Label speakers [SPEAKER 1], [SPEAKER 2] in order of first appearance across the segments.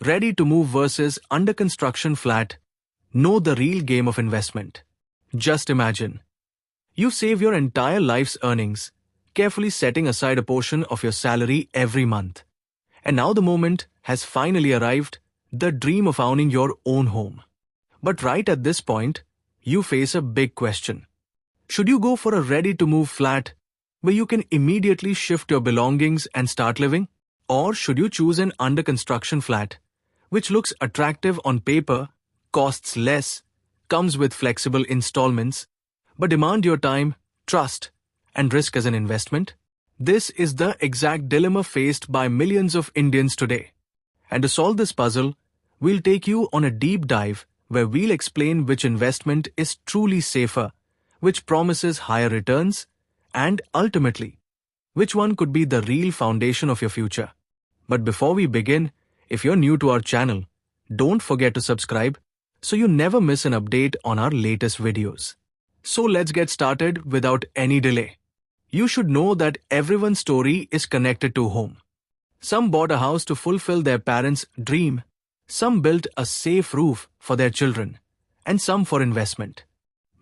[SPEAKER 1] Ready to move versus under construction flat. Know the real game of investment. Just imagine. You save your entire life's earnings, carefully setting aside a portion of your salary every month. And now the moment has finally arrived, the dream of owning your own home. But right at this point, you face a big question. Should you go for a ready-to-move flat, where you can immediately shift your belongings and start living? Or should you choose an under-construction flat, which looks attractive on paper, costs less, comes with flexible installments, but demand your time, trust, and risk as an investment? This is the exact dilemma faced by millions of Indians today. And to solve this puzzle, we'll take you on a deep dive where we'll explain which investment is truly safer, which promises higher returns, and ultimately, which one could be the real foundation of your future. But before we begin, if you're new to our channel, don't forget to subscribe so you never miss an update on our latest videos. So let's get started without any delay. You should know that everyone's story is connected to home. Some bought a house to fulfill their parents' dream, some built a safe roof for their children, and some for investment.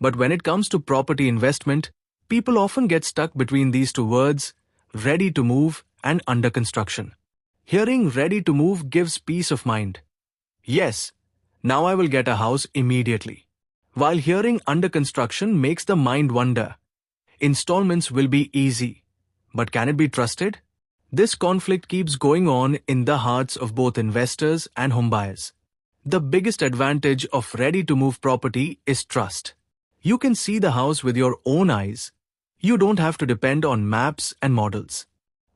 [SPEAKER 1] But when it comes to property investment, people often get stuck between these two words, ready to move and under construction. Hearing ready to move gives peace of mind. Yes, now I will get a house immediately. While hearing under construction makes the mind wonder. Installments will be easy, but can it be trusted? This conflict keeps going on in the hearts of both investors and homebuyers. The biggest advantage of ready-to-move property is trust. You can see the house with your own eyes. You don't have to depend on maps and models.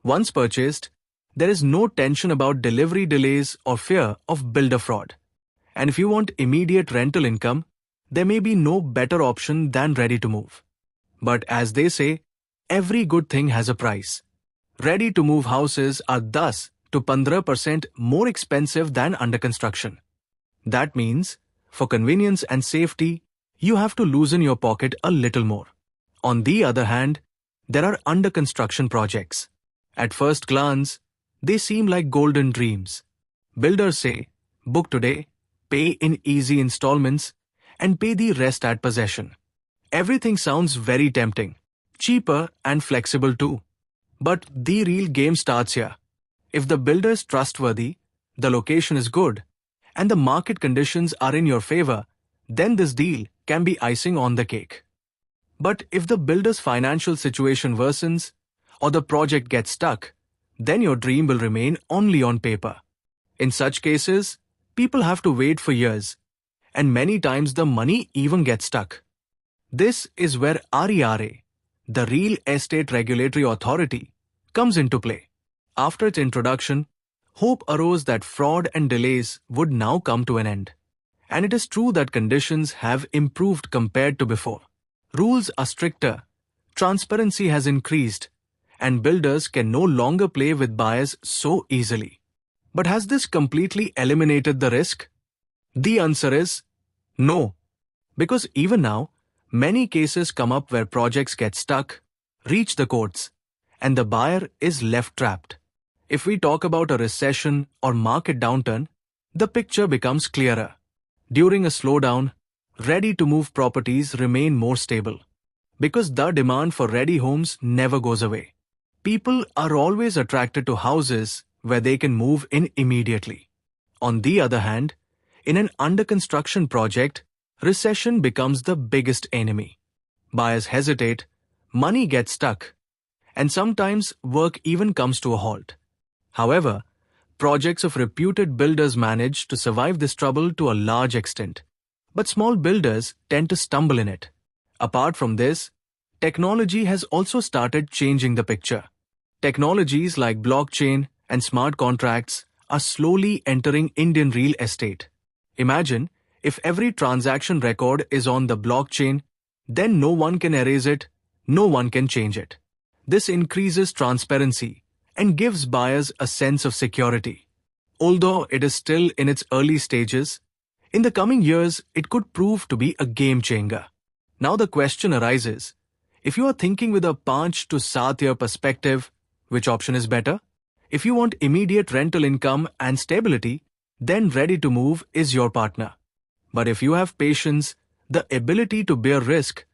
[SPEAKER 1] Once purchased, there is no tension about delivery delays or fear of builder fraud. And if you want immediate rental income, there may be no better option than ready-to-move. But as they say, every good thing has a price. Ready-to-move houses are thus to 15% more expensive than under construction. That means, for convenience and safety, you have to loosen your pocket a little more. On the other hand, there are under construction projects. At first glance, they seem like golden dreams. Builders say, book today, pay in easy installments, and pay the rest at possession. Everything sounds very tempting, cheaper and flexible too. But the real game starts here. If the builder is trustworthy, the location is good, and the market conditions are in your favor, then this deal can be icing on the cake. But if the builder's financial situation worsens, or the project gets stuck, then your dream will remain only on paper. In such cases, people have to wait for years, and many times the money even gets stuck. This is where 𝐟𝐸𝐺𝐥𝐥𝐨, the Real Estate Regulatory Authority, comes into play. After its introduction, hope arose that fraud and delays would now come to an end. And it is true that conditions have improved compared to before. Rules are stricter, transparency has increased, and builders can no longer play with buyers so easily. But has this completely eliminated the risk? The answer is no. Because even now, many cases come up where projects get stuck, reach the courts, and the buyer is left trapped. If we talk about a recession or market downturn, the picture becomes clearer. During a slowdown, ready-to-move properties remain more stable. Because the demand for ready homes never goes away. People are always attracted to houses where they can move in immediately. On the other hand, in an under-construction project, recession becomes the biggest enemy. Buyers hesitate, money gets stuck, and sometimes work even comes to a halt. However, projects of reputed builders manage to survive this trouble to a large extent, but small builders tend to stumble in it. Apart from this, technology has also started changing the picture. Technologies like blockchain and smart contracts are slowly entering Indian real estate. Imagine if every transaction record is on the blockchain, then no one can erase it, no one can change it. This increases transparency and gives buyers a sense of security. Although it is still in its early stages, in the coming years it could prove to be a game changer. Now the question arises, if you are thinking with a 5 to 7-year perspective, which option is better? If you want immediate rental income and stability, then Ready to Move is your partner. But if you have patience, the ability to bear risk,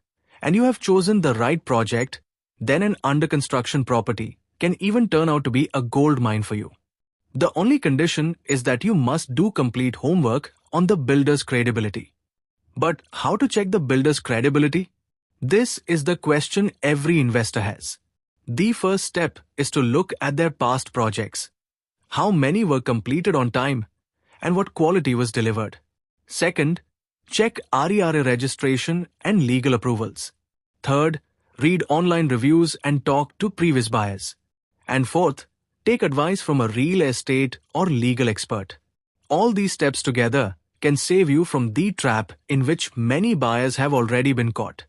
[SPEAKER 1] and you have chosen the right project, then an under construction property can even turn out to be a gold mine for you. The only condition is that you must do complete homework on the builder's credibility. But how to check the builder's credibility? This is the question every investor has. The first step is to look at their past projects. How many were completed on time and what quality was delivered? Second, check RERA registration and legal approvals. Third, read online reviews and talk to previous buyers. And fourth, take advice from a real estate or legal expert. All these steps together can save you from the trap in which many buyers have already been caught.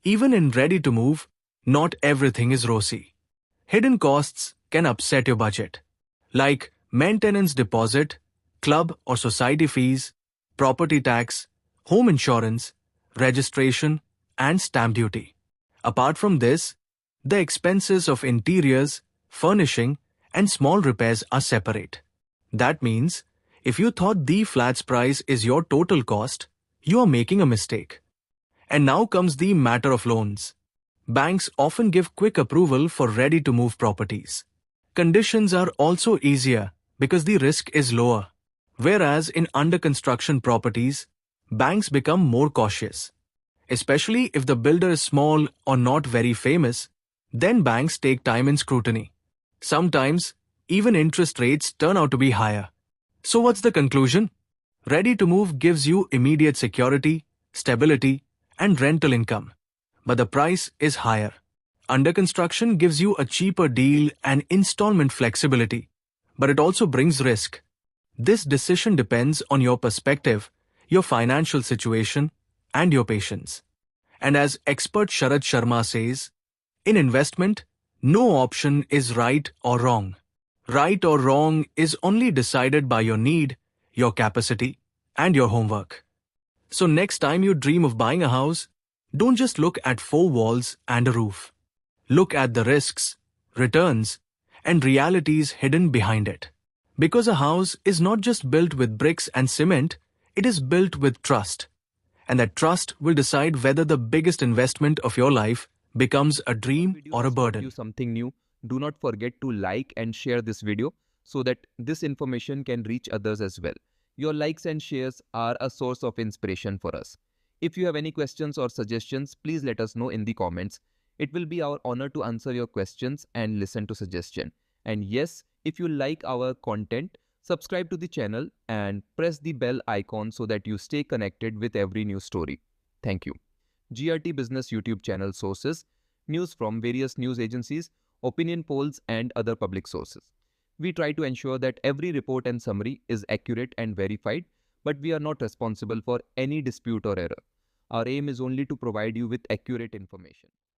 [SPEAKER 1] Even in Ready to Move, not everything is rosy. Hidden costs can upset your budget, like maintenance deposit, club or society fees, property tax, home insurance, registration, and stamp duty. Apart from this, the expenses of interiors, furnishing, and small repairs are separate. That means, if you thought the flat's price is your total cost, you are making a mistake. And now comes the matter of loans. Banks often give quick approval for ready-to-move properties. Conditions are also easier because the risk is lower. Whereas in under-construction properties, banks become more cautious. Especially if the builder is small or not very famous, then banks take time in scrutiny. Sometimes, even interest rates turn out to be higher. So what's the conclusion? Ready to Move gives you immediate security, stability, and rental income. But the price is higher. Under construction gives you a cheaper deal and installment flexibility, but it also brings risk. This decision depends on your perspective, your financial situation, and your patience. And as expert Sharad Sharma says, in investment, no option is right or wrong. Right or wrong is only decided by your need, your capacity, and your homework. So next time you dream of buying a house, don't just look at 4 walls and a roof. Look at the risks, returns, and realities hidden behind it. Because a house is not just built with bricks and cement, it is built with trust. And that trust will decide whether the biggest investment of your life becomes a dream or a burden.
[SPEAKER 2] You something new. Do not forget to like and share this video so that this information can reach others as well. Your likes and shares are a source of inspiration for us. If you have any questions or suggestions, please let us know in the comments. It will be our honor to answer your questions and listen to suggestions. And yes, if you like our content, subscribe to the channel and press the bell icon so that you stay connected with every new story. Thank you. GRT Business YouTube channel sources, news from various news agencies, opinion polls and other public sources. We try to ensure that every report and summary is accurate and verified, but we are not responsible for any dispute or error. Our aim is only to provide you with accurate information.